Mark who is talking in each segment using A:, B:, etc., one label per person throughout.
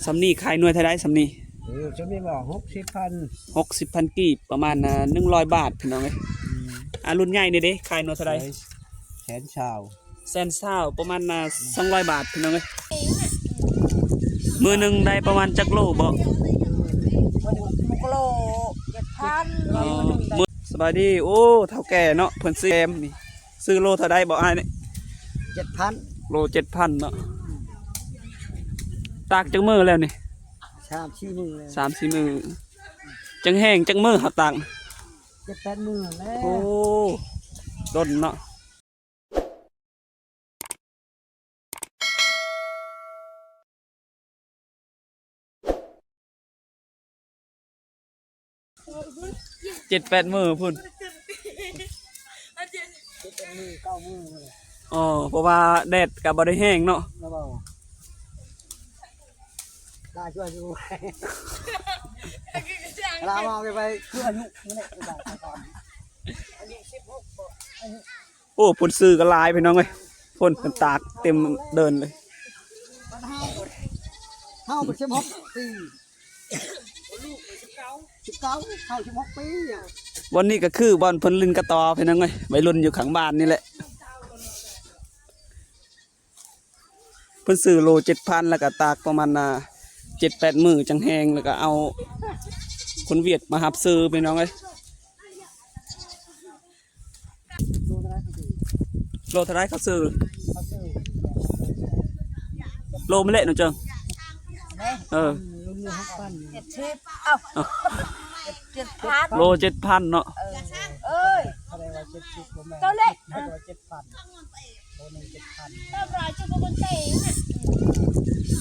A: สำนีขายหน่วยเท่าไรสำนี
B: จะมีบอก
A: 60,000กีบประมาณ100 บาทพี่น้องเอ้ยรุ่นใหญ่นี่เด้ขายหน่วยเท่าไร
B: แสนชาว
A: ประมาณ200 บาทพี่น้องเอ้ยมือหนึ่งได้ประมาณจักโลบ่
C: โล7,000
A: สบายดีโอ้เท่าแก่เนาะเพิ่นซื้อแอมนี่ซื้อโลเท่าใดบ่อ้ายนี่
B: 7,000
A: โล7,000เนาะตากจักมื้อแล้วนี่
B: 3-4 มื้อ
A: 3-4 มื้อจังแห้งจักมื้อเฮาตาก
B: 7-8 มื้อแล้ว
A: โอ้ดนเนาะ7-8 มื้อพุ่น
B: 9 มื้อ
A: อ๋อเพราะว่าแดดก็บ่ได้แห้งเนาะ
B: ได้ช่วยอยู่เราเอาไปคืออายุนี่แหละอายุ16
A: โอ้พุ่นซื้อก็หลายพี่น้องเอ้ยพุ่นตากเต็มเดินเลย
B: เฮาเป็น16 ปี19เข้า16 ปี
A: วันนี้ก็คือบอลเพิ่นลินกระตอพี่น้องเอ้ยวัยรุ่นอยู่ข้างบ้านนี่แหละเพิ่นซื้อโล7,000แล้วก็ตากประมาณ7-8 มื้อจังแห้งแล้วก็เอาคนเวียดมาหับซื้อพี่น้องเอ้ยโลเท่าไรเขาซื้อโลไม่เละหนูเจัง
C: 70,000
A: โล7,000เนาะ
C: เอ้ยตัวเล็ก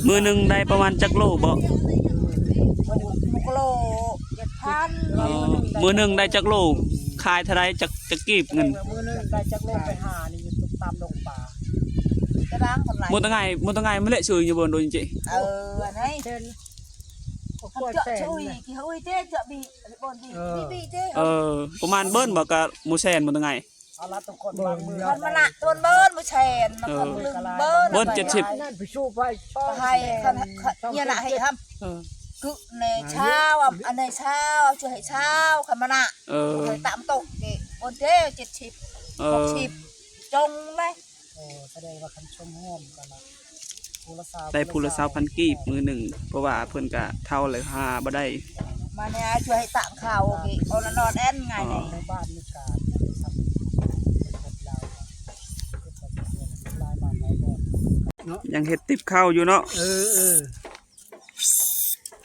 A: มือหนึ่งได้ประมาณจักโลบ่
C: โล7,000
A: มือหนึ่งได้จักโลขายเท่าไรจักกีบเงิน
B: มือนึงได้จักโลไปหานี่อยู่ตามดงป่า
C: จะล้างกำไร
A: มุตงไงไม่เละชื่ออยู่บนโดนจริง
C: อันนี้ช่วยกี่เขาเจ๊จะบีบนบีเจ๊
A: ประมาณเบิ้ลบอกกับมูเซนมุตงไง
C: คนมันละตัวเบิ้ลมูเชนมันคนลืมเบิ้ล
A: 70
B: ไปสู้ไป
C: ให้เนี่ยนะให้ทำcứ này sao anh này sao chưa hay sao khăm mana thời tạm tục thì ôn thế 70 trong đấy
B: แสดงว่าคันชมห้อมกันนะ
A: ได้พูละ20,000กีบมือหนึ่งเพราะว่าเพิ่นกะเท่าเลยหาบ่ได้
C: มาเนี่ยช่วยตามข่าวกี่คนนอนแอนไง
B: ในบ้านมีการ
A: ยังเฮ็ดติบข้าวอยู่เนาะ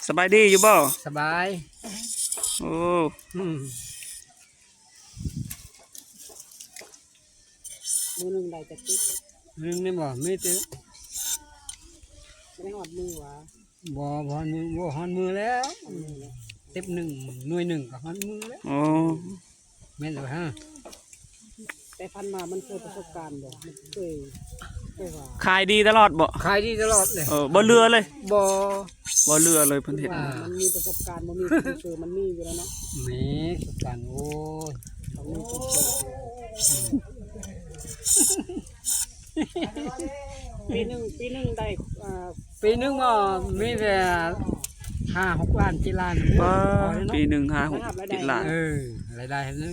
A: สบายดีอยู่บ่
B: สบาย
A: โอ้
B: มือหนึ่งได้จะติดมือหนึ่งบ่ไม่ติดไม่หอดมือวะบ่หอดมือแล้วติบหนึ่งหน่วยหนึ่งก็หอดมือแล้วแม่นเลยฮะแต่พันมามันเคยประสบการณ์บ่มันเคย
A: ขายดีตลอดบ่
B: ขายดีตลอดเลย
A: บ่เรือเลย
B: บ่
A: เรือเลยเพิ่นเห็น
B: มันมีประสบการณ์มันมีคือมันมีอยู่แล้วเนาะมีประสบการณ์โอ้ปีหนึ่งได้ปีหนึ่งก็มีแต่5-6 ล้าน7 ล้าน
A: ปีหนึ่ง5-6 7 ล้าน
B: รายได้นั้น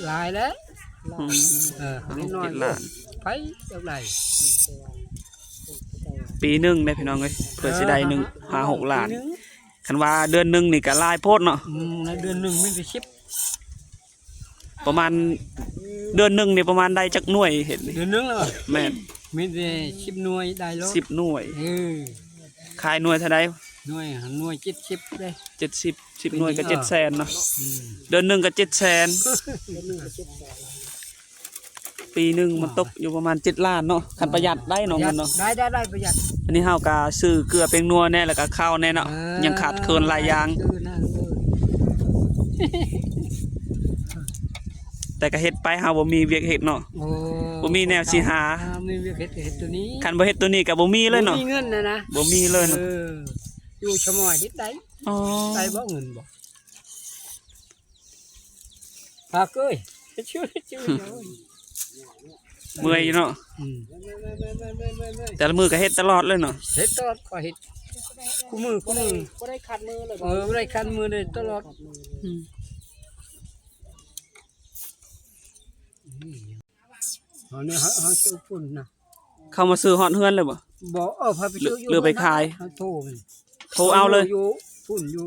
B: หลายแล้วนิดหน่อยไปเท่าไหร่
A: ปีหนึ่งได้พี่น้องเอ้ยเพื่อสิได้5-6 ล้านคันว่าเดือนหนึ่งนี่ก็ลายโพดเนาะ
B: ในเดือนหนึ่งมีแต่
A: ประมาณเดือนหนึ่งนี่ประมาณได้จักหน่วยเห็น
B: เดือนนึงแล้ว
A: แม่น
B: มีแต่10 หน่วยได้แล้ว
A: 10 หน่วยขายหน่วยเท่าใด
B: หน่วย70ได้
A: 10หน่วยก็700,000เนาะเดือนหนึ่งก็700,000ปีหนึ่งมันตกอยู่ประมาณ7 ล้านเนาะคันประหยัดได้เนาะมันเนาะ
B: ได้ประหยัด
A: อันนี้เฮาก็ซื้อเกลือเป็นนัวแน่แล้วก็ข้าวแน่เนาะยังขาดเคินหลายอย่างแต่ก็เฮ็ดไปเฮาบ่มีเวียกเฮ็ดเนาะบ่มีแนวสิหา
B: มีเวียกเฮ็ดตัวนี้
A: คันบ่เฮ็ดตัวนี้ก็บ่มีเลยเนาะ
B: บ่มีเงินนะ
A: บ่มีเลยเนาะ
B: อยู่ชะมอยเฮ็ดได้ได้บ่เงินบ่พาเก้ยชื่อ
A: เมื่อยเนาะแต่ละมือก็เฮ็ดตลอดเลยเนาะ
B: เฮ็ดตลอดก็เฮ็ด คู่มือ
D: บ่ได้ขัดมือเลยบ่
B: ไม่ได้คันมือเลยตลอด
A: อืม
B: เขาเนี่ยเขาชื่อฝุ่นนะ
A: เข้ามาซื้อฮอดเฮือนเลยบ่
B: บอกพาไปซื้ออยู่
A: หรือไปขาย
B: เขาโทร
A: โทรเอาเลย
B: อยู่ฝุ่นอยู่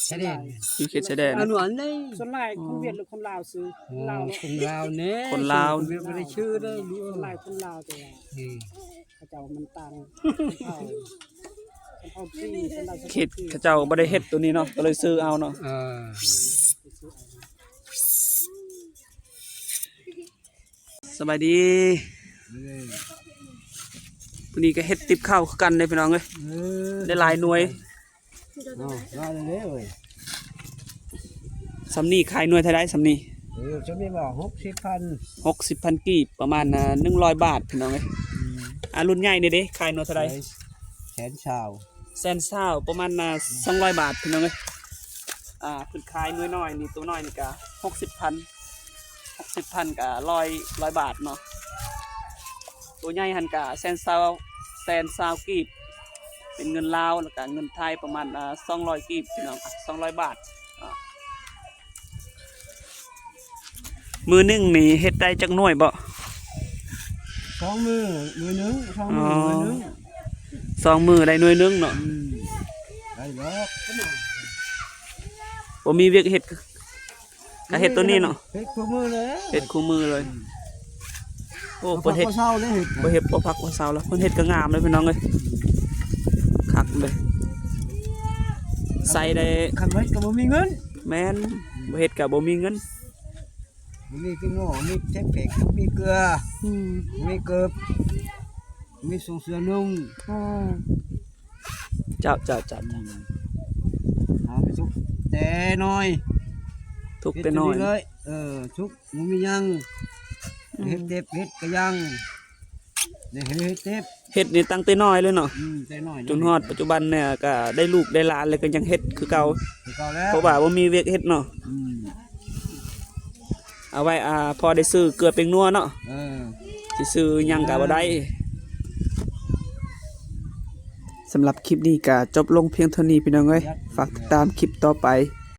B: ใช่เด่น
A: อยู่เขตชายแดน
B: อันหวานเลย
D: ส่วนหลายคนเวียดหรือคนลาวซื้อลาว
B: คนลาวเนี่ย
A: คนลาว
B: ไม่ได้ชื่อได้รู้
D: ส่วนหลายคนลาวแต่ว่า
B: นี่
D: เขาเจ้ามันตังเขาฟรีคนลาว
A: เขตเขาเจ้าบ่ได้เฮ็ดตัวนี้เนาะก็เลยซื้อเอาเนาะ สบายดีวันนี้ก็เฮ็ดติบข้าวคือกันเลยพี่น้องเอ้ยได้หลายหน่วย
B: ได้เลยเว้ย
A: สำนีขายหน่วยเท่าไดสำนี
B: จะไม่บอก
A: 60,000กีบประมาณ100 บาทพี่น้องเอ้ยรุ่นใหญ่นี่เด้ขายหน่วยเท่าได
B: แสนชาว
A: แสนเศร้าประมาณ200 บาทพี่น้องเอ้ยเพิ่นขายหน่วยน้อยนี่ตัวน้อยนี่ก็60,000ก็100 บาทเนาะตัวใหญ่หันก็แสนเศร้ากีบเป็นเงินลาวแล้วก็เงินไทยประมาณ200กีบพี่น้อง200 บาทมือหนึงนี่เฮ็ดได้จักหน่วยบ่
B: 2 มือนึง2 มือนึง
A: 2 มือได้หน่วยหนึงเนาะ
B: ได้แล้ว
A: บ่มีเวียกเฮ็ดก็เฮ็ดตัวนี้เนาะ
B: เฮ็ดคู่มือเลย
A: เฮ็ดคู่มือเลยโอ้เพิ่นเฮ็ด
B: เศร้าเลยเฮ็ด
A: บ่เฮ็ดบ่พักบ่เซาแล้วเพิ่นเฮ็ดก็งามเลยพี่น้องเอ้ยคักเลยใส่ได้
B: คันไว้ก็บ่มีเงิน
A: แม่นบ่เฮ็ดก็บ่มีเงิน
B: มีปิ้งโง่มีเทปเผ็ดมีเกลือมีเกลือมีส่งเสือนุ่ง
A: เจ้า
B: เอาไปชุบแต่น้อย
A: ทุกแต่น้อย
B: เลยชุบมันมียังเฮ็ดเทปเฮ็ดก็ยังเนี่ยเฮ็ดเทป
A: เฮ็ดนี่ตั้งแต่น้อยเลยเนาะ
B: แต่น้อย
A: จนฮอดปัจจุบันเนี่ยก็ได้ลูกได้หลานแล้วก็ยังเฮ็ดคือเก่า
B: เก่าแล้ว
A: เพราะว่าบ่มีเวียกเฮ็ดเนาะเอาไว้พอได้ซื้อเกลือเป็งนัวเนาะสิซื้อหยังก็บ่ได้สำหรับคลิปนี้ก็จบลงเพียงเท่านี้พี่น้องเอ้ยฝากติดตามคลิปต่อไป